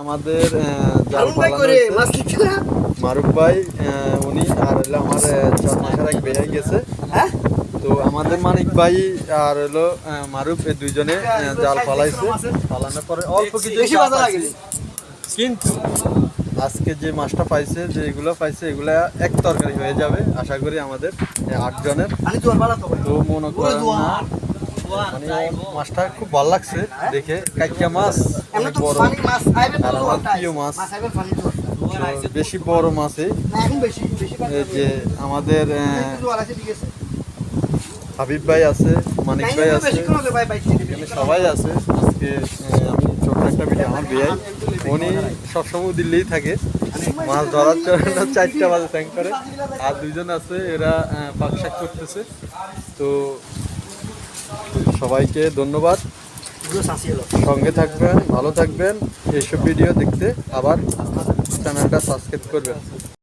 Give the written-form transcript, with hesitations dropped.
আমাদের জাল মারুফ ভাই উনি আর হলো আমার 4 মাসের এক বেড়ে গেছে। তো আমাদের মানিক ভাই আর হলো মারুফ এই দুইজনে জাল ফালাইছে। ফালানোর পরে অল্প কিছু কিন্তু আজকে যে মাছটা পাইছে, যে এগুলো পাইছে এগুলা এক তরকারি হয়ে যাবে আশা করি আমাদের 8 জনের। তো মনে করেন না মানে মাছটা খুব ভালো লাগছে দেখে। কাইকা মাছ অনেক বড় আর আমার প্রিয় মাছ, বেশি বড় মাছে যে আমাদের হাবিব ভাই আছে, মানিক ভাই আছে, এখানে সবাই আছে। আজকে আমি ছোট্ট একটা ভিডিও, আমার ভাই উনি সবসময় দিল্লিই থাকে, মাছ ধরার জন্য 4টা বাজে ট্যাঙ্ক করে। আর দুইজন আছে এরা পাকশাক করতেছে। তো সবাইকে ধন্যবাদ, সঙ্গে থাকবেন, ভালো থাকবেন, এইসব ভিডিও দেখতে। আবার চ্যানেলটা সাবস্ক্রাইব করবেন।